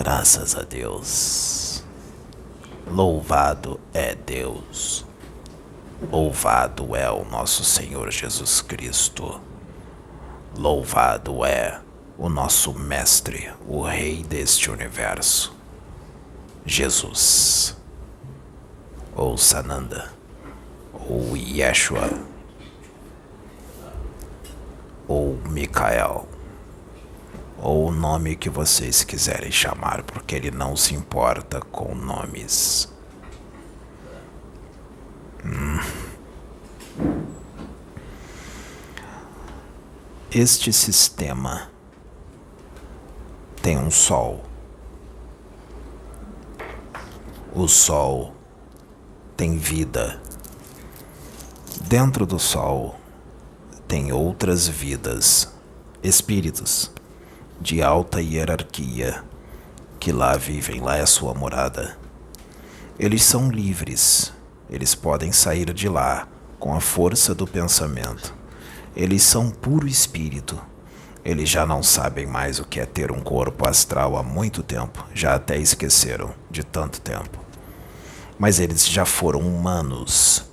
Graças a Deus. Louvado é Deus. Louvado é o nosso Senhor Jesus Cristo. Louvado é o nosso Mestre, o Rei deste universo, Jesus, ou Sananda, ou Yeshua, ou Micael, ou o nome que vocês quiserem chamar, porque ele não se importa com nomes. Este sistema tem um sol. O sol tem vida. Dentro do sol tem outras vidas, espíritos de alta hierarquia que lá vivem, lá é a sua morada. Eles são livres, eles podem sair de lá com a força do pensamento. Eles são puro espírito. Eles já não sabem mais o que é ter um corpo astral há muito tempo, já até esqueceram de tanto tempo. Mas eles já foram humanos.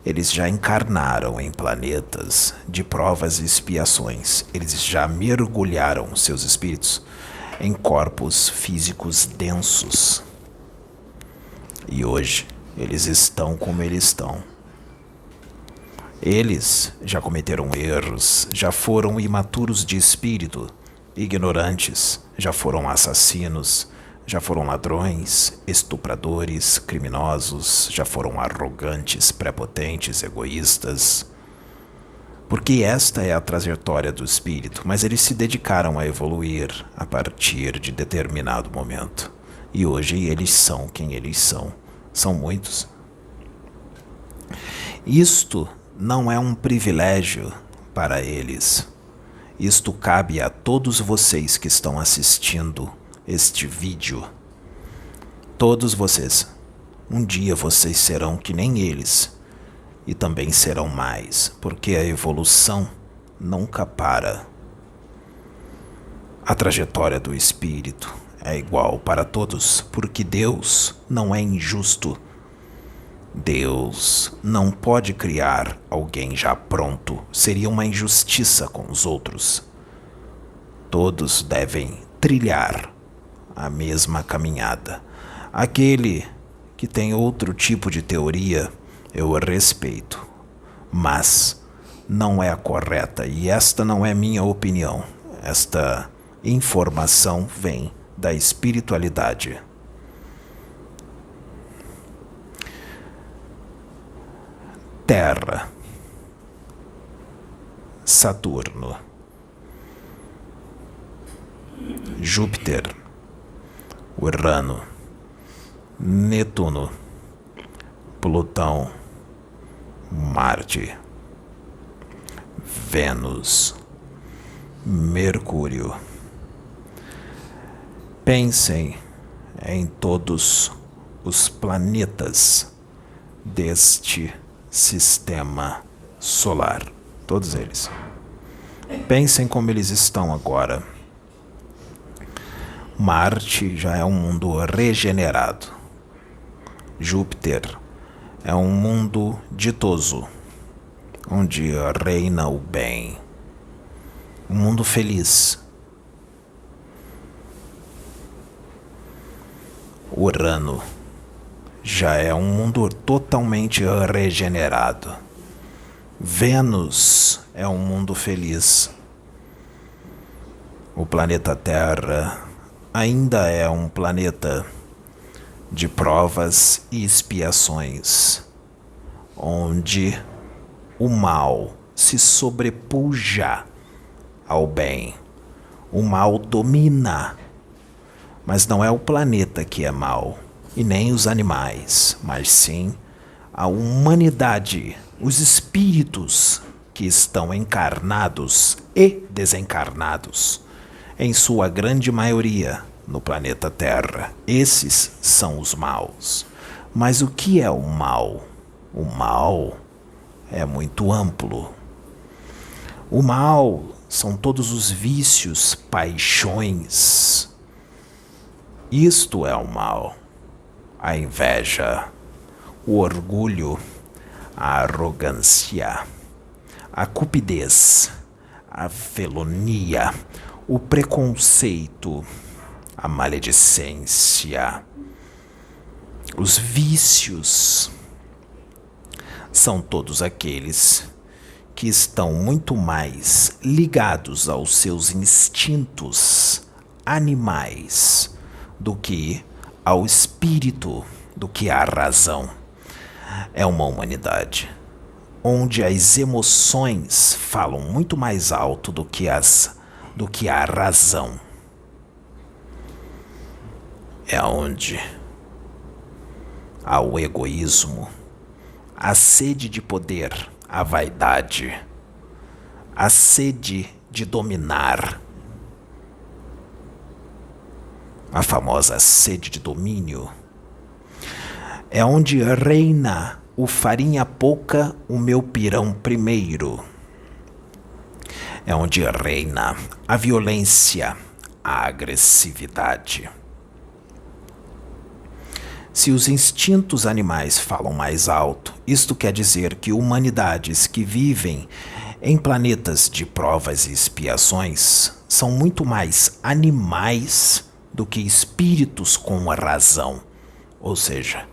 Eles já encarnaram em planetas de provas e expiações. Eles já mergulharam seus espíritos em corpos físicos densos. E hoje eles estão como eles estão. Eles já cometeram erros, já foram imaturos de espírito, ignorantes, já foram assassinos, já foram ladrões, estupradores, criminosos, já foram arrogantes, prepotentes, egoístas. Porque esta é a trajetória do espírito, mas eles se dedicaram a evoluir a partir de determinado momento. E hoje eles são quem eles são. São muitos. Isto não é um privilégio para eles. Isto cabe a todos vocês que estão assistindo este vídeo. Todos vocês. Um dia vocês serão que nem eles. E também serão mais, porque a evolução nunca para. A trajetória do espírito é igual para todos, porque Deus não é injusto. Deus não pode criar alguém já pronto. Seria uma injustiça com os outros. Todos devem trilhar a mesma caminhada. Aquele que tem outro tipo de teoria, eu respeito, mas não é a correta, e esta não é minha opinião. Esta informação vem da espiritualidade. Terra, Saturno, Júpiter, Urano, Netuno, Plutão, Marte, Vênus, Mercúrio. Pensem em todos os planetas deste sistema solar, todos eles. Pensem como eles estão agora. Marte já é um mundo regenerado. Júpiter é um mundo ditoso, onde reina o bem. Um mundo feliz. Urano já é um mundo totalmente regenerado. Vênus é um mundo feliz. O planeta Terra ainda é um planeta de provas e expiações, onde o mal se sobrepuja ao bem. O mal domina, mas não é o planeta que é mal, e nem os animais, mas sim a humanidade, os espíritos que estão encarnados e desencarnados, em sua grande maioria, no planeta Terra. Esses são os maus. Mas o que é o mal? O mal é muito amplo. O mal são todos os vícios, paixões, Isto é o mal. A inveja, o orgulho, a arrogância, a cupidez, a felonia, o preconceito, a maledicência, os vícios, são todos aqueles que estão muito mais ligados aos seus instintos animais do que ao espírito, do que à razão. É uma humanidade onde as emoções falam muito mais alto do que a razão. É onde há o egoísmo, a sede de poder, a vaidade, a sede de dominar, a famosa sede de domínio. É onde reina o farinha pouca, o meu pirão primeiro. É onde reina a violência, a agressividade. Se os instintos animais falam mais alto, isto quer dizer que humanidades que vivem em planetas de provas e expiações são muito mais animais do que espíritos com a razão. Ou seja,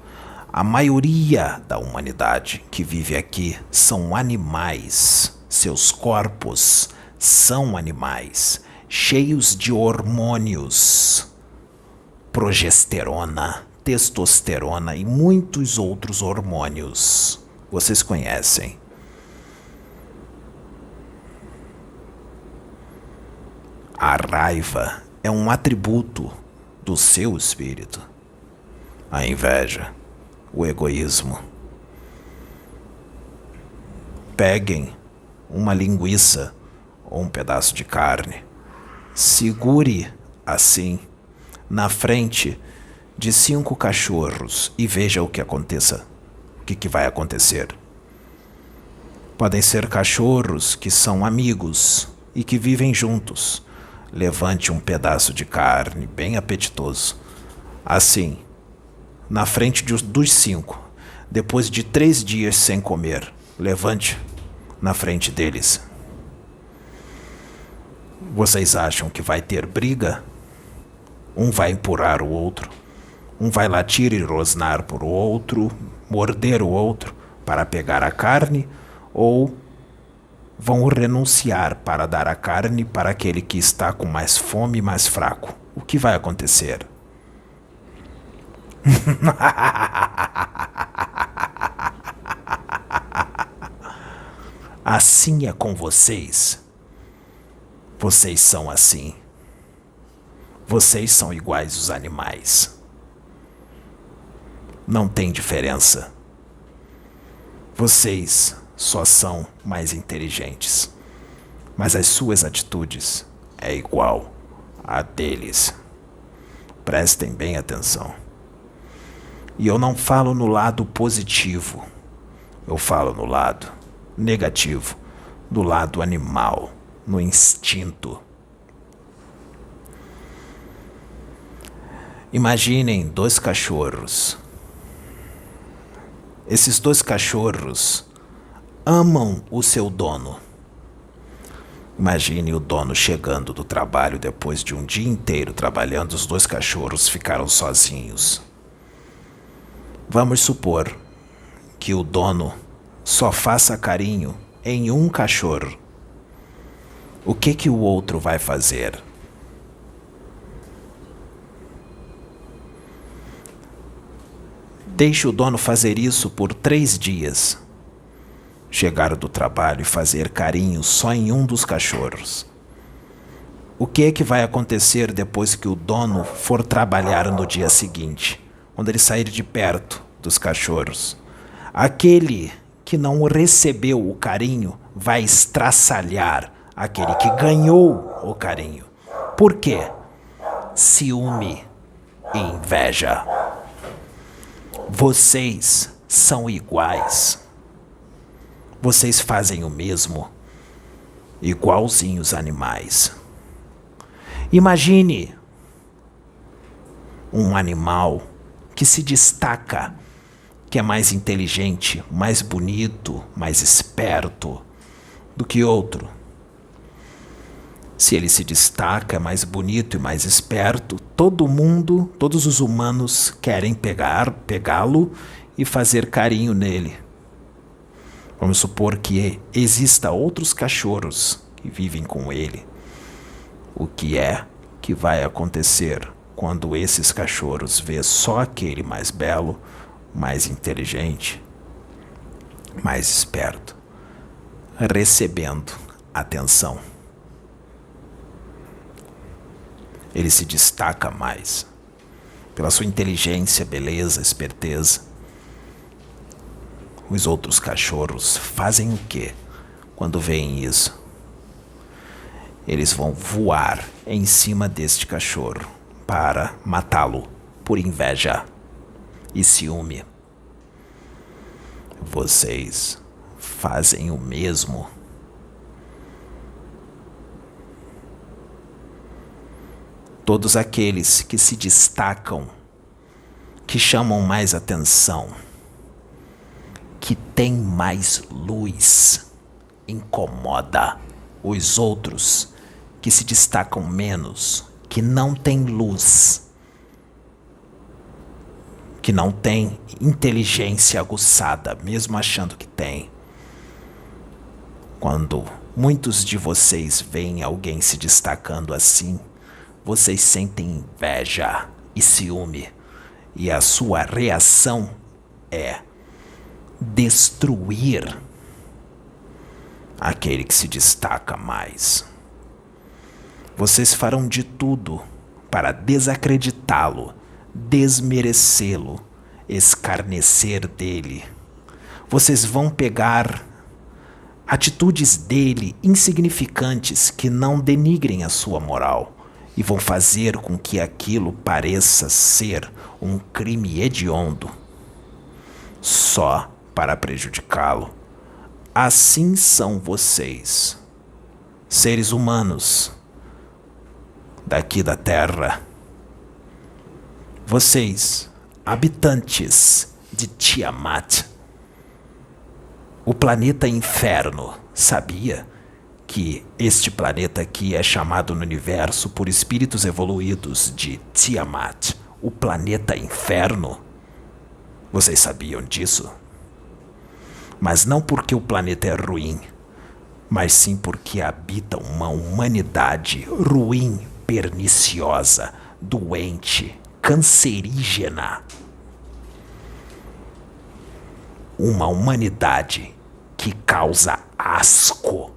a maioria da humanidade que vive aqui são animais. Seus corpos são animais, cheios de hormônios, progesterona, testosterona e muitos outros hormônios. Vocês conhecem. A raiva é um atributo do seu espírito. A inveja, o egoísmo. Peguem uma linguiça ou um pedaço de carne, segure assim na frente de 5 cachorros e veja o que aconteça. O que vai acontecer? Podem ser cachorros que são amigos e que vivem juntos. Levante um pedaço de carne bem apetitoso, assim, na frente dos 5. Depois de 3 dias sem comer, levante na frente deles. Vocês acham que vai ter briga? Um vai empurrar o outro. Um vai latir e rosnar por o outro, morder o outro para pegar a carne, ou vão renunciar para dar a carne para aquele que está com mais fome e mais fraco. O que vai acontecer? Assim é com vocês. Vocês são assim. Vocês são iguais aos animais. Não tem diferença. Vocês só são mais inteligentes. Mas as suas atitudes é igual a deles. Prestem bem atenção. E eu não falo no lado positivo. Eu falo no lado negativo, do lado animal, no instinto. Imaginem 2 cachorros. Esses 2 cachorros amam o seu dono. Imagine o dono chegando do trabalho depois de um dia inteiro trabalhando, os 2 cachorros ficaram sozinhos. Vamos supor que o dono só faça carinho em um cachorro. O que o outro vai fazer? Deixe o dono fazer isso por 3 dias. Chegar do trabalho e fazer carinho só em um dos cachorros. O que vai acontecer depois que o dono for trabalhar no dia seguinte, quando ele sair de perto dos cachorros? Aquele que não recebeu o carinho vai estraçalhar aquele que ganhou o carinho. Por quê? Ciúme e inveja. Vocês são iguais. Vocês fazem o mesmo, igualzinhos animais. Imagine um animal que se destaca, que é mais inteligente, mais bonito, mais esperto do que outro. Se ele se destaca, é mais bonito e mais esperto, todo mundo, todos os humanos querem pegá-lo e fazer carinho nele. Vamos supor que exista outros cachorros que vivem com ele. O que é que vai acontecer quando esses cachorros vê só aquele mais belo, mais inteligente, mais esperto, recebendo atenção? Ele se destaca mais pela sua inteligência, beleza, esperteza. Os outros cachorros fazem o quê quando veem isso? Eles vão voar em cima deste cachorro para matá-lo por inveja e ciúme. Vocês fazem o mesmo. Todos aqueles que se destacam, que chamam mais atenção, que têm mais luz, incomoda os outros que se destacam menos, que não têm luz, que não têm inteligência aguçada, mesmo achando que tem. Quando muitos de vocês veem alguém se destacando assim, vocês sentem inveja e ciúme, e a sua reação é destruir aquele que se destaca mais. Vocês farão de tudo para desacreditá-lo, desmerecê-lo, escarnecer dele. Vocês vão pegar atitudes dele insignificantes que não denigrem a sua moral e vão fazer com que aquilo pareça ser um crime hediondo, só para prejudicá-lo. Assim são vocês, seres humanos daqui da Terra. Vocês, habitantes de Tiamat, o planeta Inferno, sabia que este planeta aqui é chamado no universo por espíritos evoluídos de Tiamat, o planeta Inferno? Vocês sabiam disso? Mas não porque o planeta é ruim, mas sim porque habita uma humanidade ruim, perniciosa, doente, cancerígena. Uma humanidade que causa asco,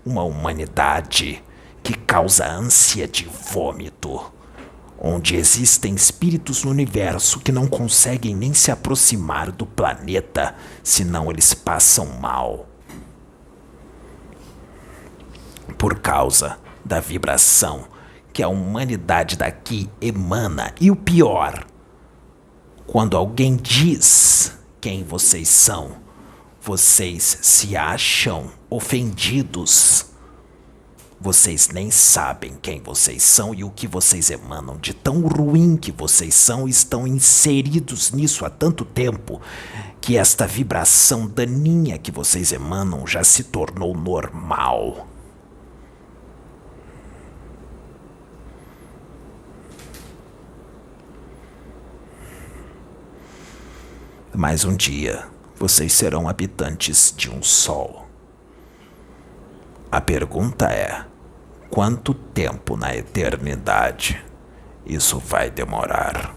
uma humanidade que causa ânsia de vômito, onde existem espíritos no universo que não conseguem nem se aproximar do planeta, senão eles passam mal. Por causa da vibração que a humanidade daqui emana. E o pior, quando alguém diz quem vocês são, vocês se acham ofendidos. Vocês nem sabem quem vocês são e o que vocês emanam. De tão ruim que vocês são, estão inseridos nisso há tanto tempo que esta vibração daninha que vocês emanam já se tornou normal. Mas um dia, vocês serão habitantes de um sol. A pergunta é: quanto tempo na eternidade isso vai demorar?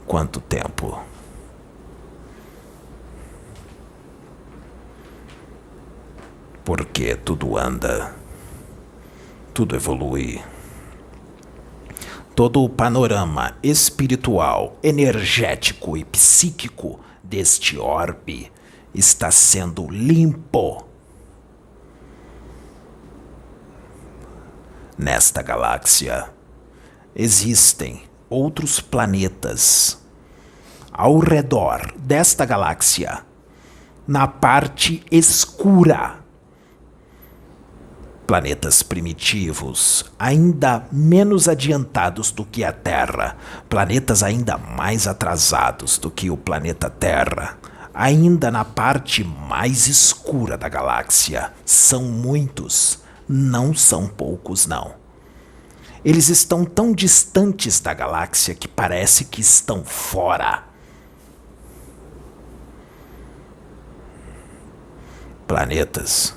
Quanto tempo? Porque tudo anda, tudo evolui. Todo o panorama espiritual, energético e psíquico deste orbe está sendo limpo. Nesta galáxia existem outros planetas ao redor desta galáxia, na parte escura. Planetas primitivos, ainda menos adiantados do que a Terra, planetas ainda mais atrasados do que o planeta Terra, ainda na parte mais escura da galáxia. São muitos, não são poucos não. Eles estão tão distantes da galáxia que parece que estão fora. Planetas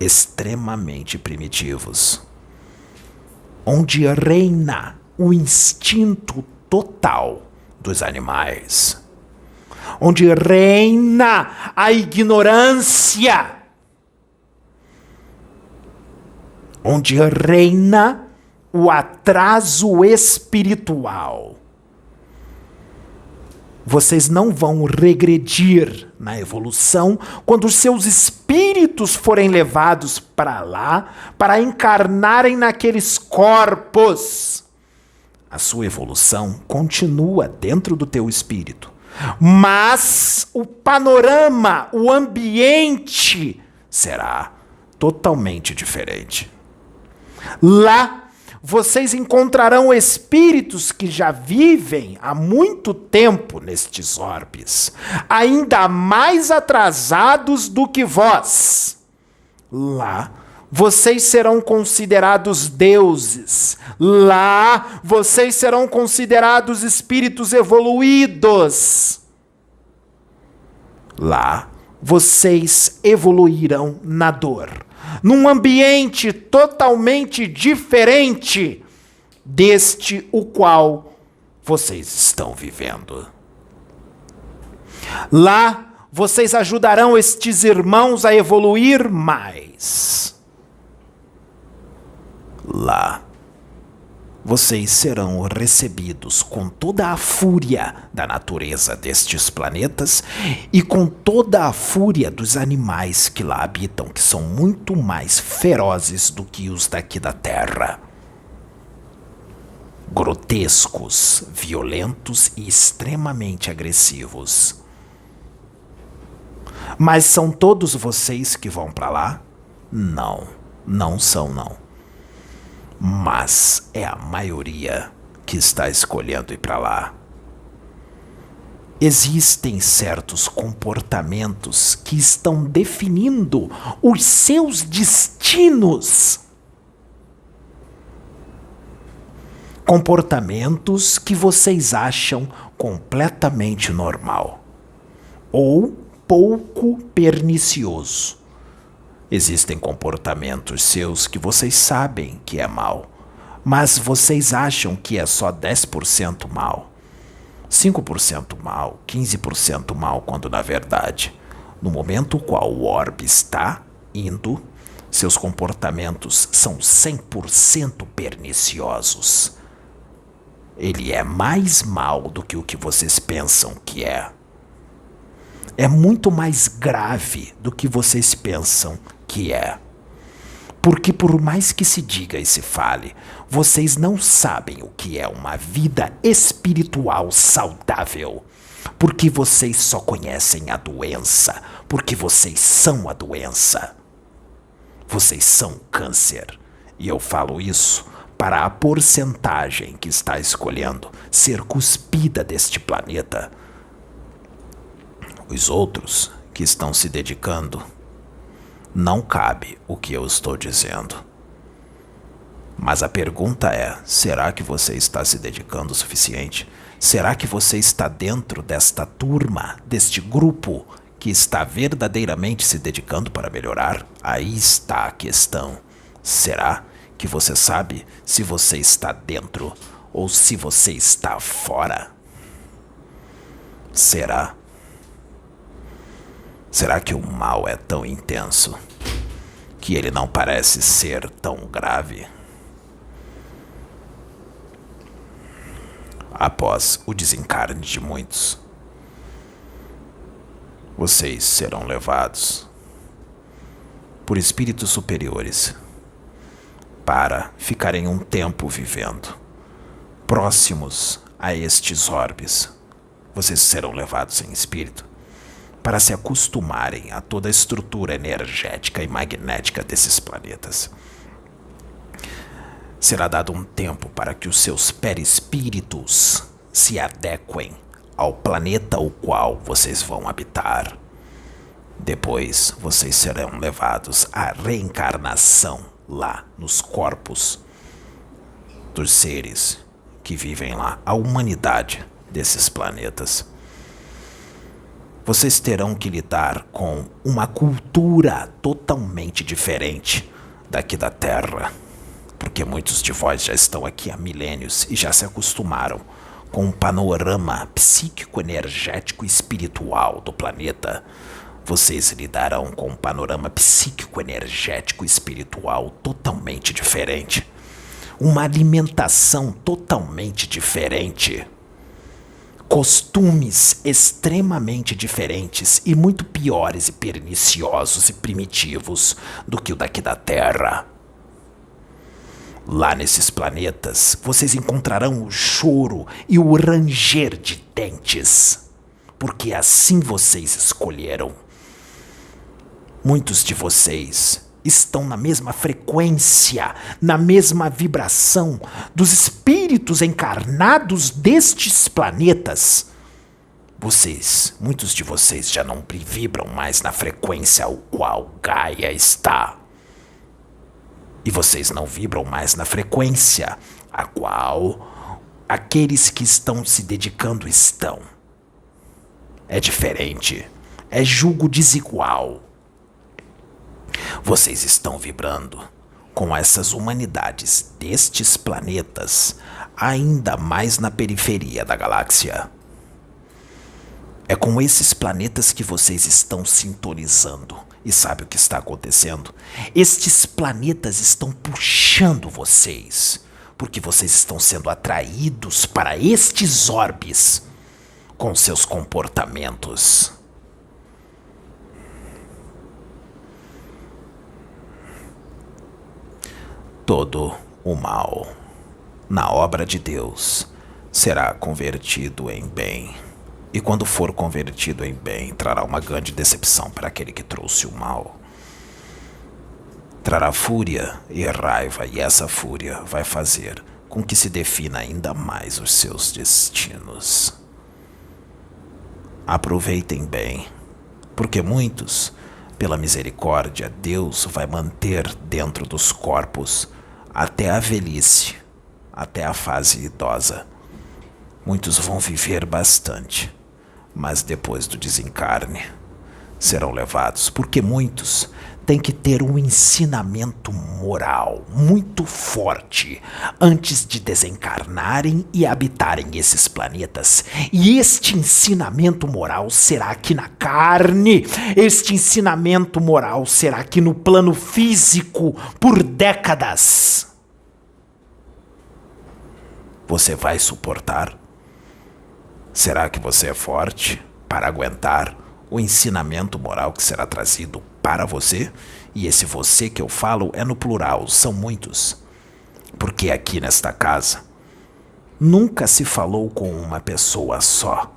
extremamente primitivos, onde reina o instinto total dos animais, onde reina a ignorância, onde reina o atraso espiritual. Vocês não vão regredir na evolução quando os seus espíritos forem levados para lá para encarnarem naqueles corpos. A sua evolução continua dentro do teu espírito, mas o panorama, o ambiente será totalmente diferente. Lá vocês encontrarão espíritos que já vivem há muito tempo nestes orbes, ainda mais atrasados do que vós. Lá, vocês serão considerados deuses. Lá, vocês serão considerados espíritos evoluídos. Lá, vocês evoluirão na dor, num ambiente totalmente diferente deste o qual vocês estão vivendo. Lá, vocês ajudarão estes irmãos a evoluir mais. Lá, vocês serão recebidos com toda a fúria da natureza destes planetas e com toda a fúria dos animais que lá habitam, que são muito mais ferozes do que os daqui da Terra. Grotescos, violentos e extremamente agressivos. Mas são todos vocês que vão para lá? Não, não são não. Mas é a maioria que está escolhendo ir para lá. Existem certos comportamentos que estão definindo os seus destinos. Comportamentos que vocês acham completamente normal ou pouco pernicioso. Existem comportamentos seus que vocês sabem que é mal, mas vocês acham que é só 10% mal, 5% mal, 15% mal, quando na verdade, no momento qual o orbe está indo, seus comportamentos são 100% perniciosos. Ele é mais mal do que o que vocês pensam que é. É muito mais grave do que vocês pensam que é. Porque por mais que se diga e se fale, vocês não sabem o que é uma vida espiritual saudável. Porque vocês só conhecem a doença. Porque vocês são a doença. Vocês são câncer. E eu falo isso para a porcentagem que está escolhendo ser cuspida deste planeta. Os outros que estão se dedicando, não cabe o que eu estou dizendo. Mas a pergunta é, será que você está se dedicando o suficiente? Será que você está dentro desta turma, deste grupo que está verdadeiramente se dedicando para melhorar? Aí está a questão. Será que você sabe se você está dentro ou se você está fora? Será? Será que o mal é tão intenso que ele não parece ser tão grave? Após o desencarne de muitos, vocês serão levados por espíritos superiores para ficarem um tempo vivendo próximos a estes orbes. Vocês serão levados em espírito para se acostumarem a toda a estrutura energética e magnética desses planetas. Será dado um tempo para que os seus perispíritos se adequem ao planeta o qual vocês vão habitar. Depois, vocês serão levados à reencarnação lá nos corpos dos seres que vivem lá, a humanidade desses planetas. Vocês terão que lidar com uma cultura totalmente diferente daqui da Terra, porque muitos de vós já estão aqui há milênios e já se acostumaram com um panorama psíquico, energético e espiritual do planeta. Vocês lidarão com um panorama psíquico, energético e espiritual totalmente diferente. Uma alimentação totalmente diferente. Costumes extremamente diferentes e muito piores e perniciosos e primitivos do que o daqui da Terra. Lá nesses planetas, vocês encontrarão o choro e o ranger de dentes, porque assim vocês escolheram. Muitos de vocês estão na mesma frequência, na mesma vibração dos espíritos encarnados destes planetas. Muitos de vocês já não vibram mais na frequência ao qual Gaia está. E vocês não vibram mais na frequência a qual aqueles que estão se dedicando estão. É diferente. É julgo desigual. Vocês estão vibrando com essas humanidades destes planetas ainda mais na periferia da galáxia. É com esses planetas que vocês estão sintonizando. E sabe o que está acontecendo? Estes planetas estão puxando vocês, porque vocês estão sendo atraídos para estes orbes com seus comportamentos. Todo o mal na obra de Deus será convertido em bem. E quando for convertido em bem, trará uma grande decepção para aquele que trouxe o mal. Trará fúria e raiva, e essa fúria vai fazer com que se defina ainda mais os seus destinos. Aproveitem bem, porque muitos, pela misericórdia, Deus vai manter dentro dos corpos até a velhice, até a fase idosa. Muitos vão viver bastante, mas depois do desencarne serão levados, porque muitos têm que ter um ensinamento moral muito forte antes de desencarnarem e habitarem esses planetas. E este ensinamento moral será aqui na carne, este ensinamento moral será aqui no plano físico por décadas. Você vai suportar? Será que você é forte para aguentar o ensinamento moral que será trazido para você? E esse você que eu falo é no plural, são muitos. Porque aqui nesta casa nunca se falou com uma pessoa só.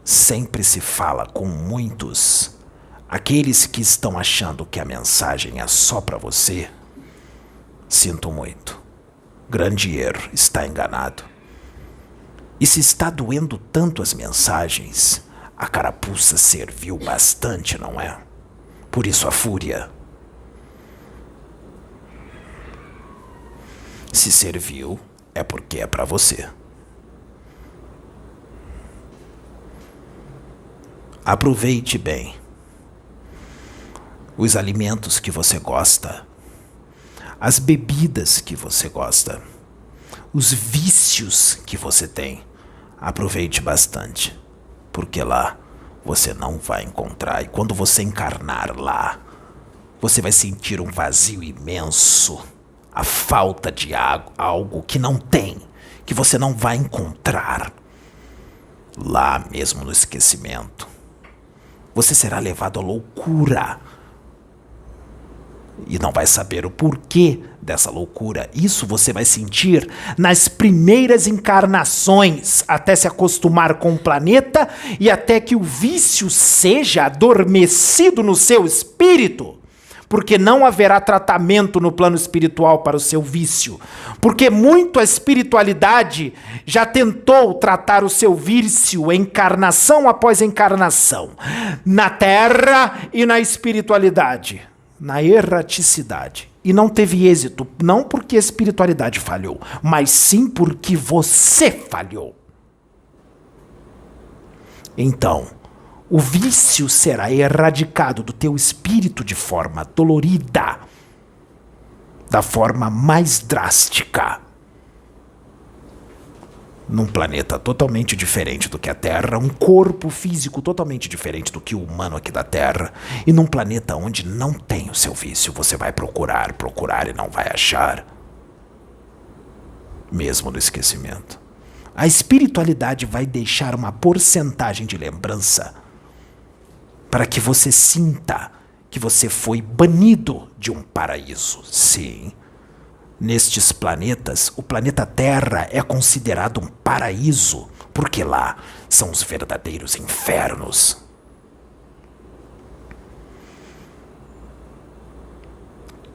Sempre se fala com muitos. Aqueles que estão achando que a mensagem é só para você, sinto muito. Grande erro, está enganado. E se está doendo tanto as mensagens, a carapuça serviu bastante, não é? Por isso a fúria. Se serviu, é porque é para você. Aproveite bem os alimentos que você gosta, as bebidas que você gosta, os vícios que você tem. Aproveite bastante, porque lá você não vai encontrar. E quando você encarnar lá, você vai sentir um vazio imenso, a falta de algo que não tem, que você não vai encontrar lá mesmo no esquecimento. Você será levado à loucura E não vai saber o porquê dessa loucura. Isso você vai sentir nas primeiras encarnações, até se acostumar com o planeta e até que o vício seja adormecido no seu espírito. Porque não haverá tratamento no plano espiritual para o seu vício. Porque muito a espiritualidade já tentou tratar o seu vício encarnação após encarnação. Na Terra e na espiritualidade. Na erraticidade. E não teve êxito, não porque a espiritualidade falhou, mas sim porque você falhou. Então, o vício será erradicado do teu espírito de forma dolorida, da forma mais drástica. Num planeta totalmente diferente do que a Terra, um corpo físico totalmente diferente do que o humano aqui da Terra, e num planeta onde não tem o seu vício, você vai procurar e não vai achar, mesmo no esquecimento. A espiritualidade vai deixar uma porcentagem de lembrança para que você sinta que você foi banido de um paraíso. Sim. Nestes planetas, o planeta Terra é considerado um paraíso, porque lá são os verdadeiros infernos.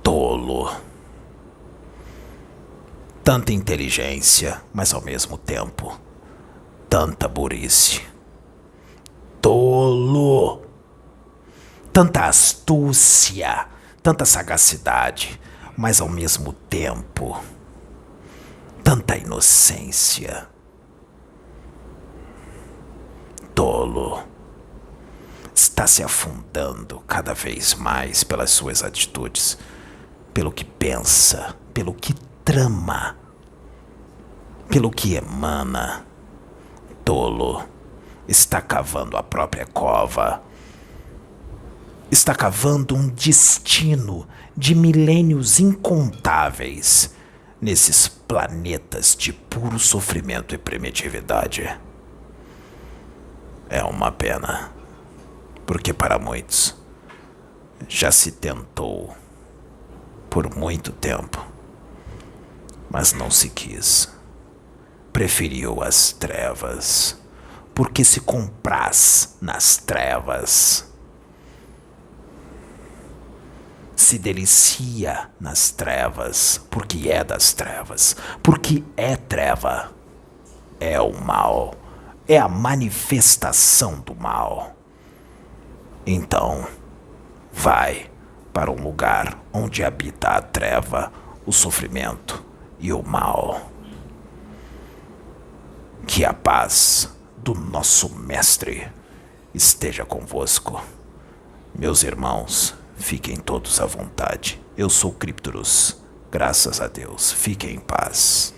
Tolo. Tanta inteligência, mas ao mesmo tempo, tanta burrice. Tolo. Tanta astúcia, tanta sagacidade, mas ao mesmo tempo, tanta inocência. Tolo. Está se afundando cada vez mais pelas suas atitudes, pelo que pensa, pelo que trama, pelo que emana. Tolo. Está cavando a própria cova. Está cavando um destino de milênios incontáveis nesses planetas de puro sofrimento e primitividade. É uma pena, porque para muitos já se tentou por muito tempo, mas não se quis. Preferiu as trevas, porque se compraz nas trevas. Se delicia nas trevas, porque é das trevas, porque é treva, é o mal, é a manifestação do mal. Então, vai para um lugar onde habita a treva, o sofrimento e o mal. Que a paz do nosso Mestre esteja convosco, meus irmãos. Fiquem todos à vontade. Eu sou Cryptorus. Graças a Deus. Fiquem em paz.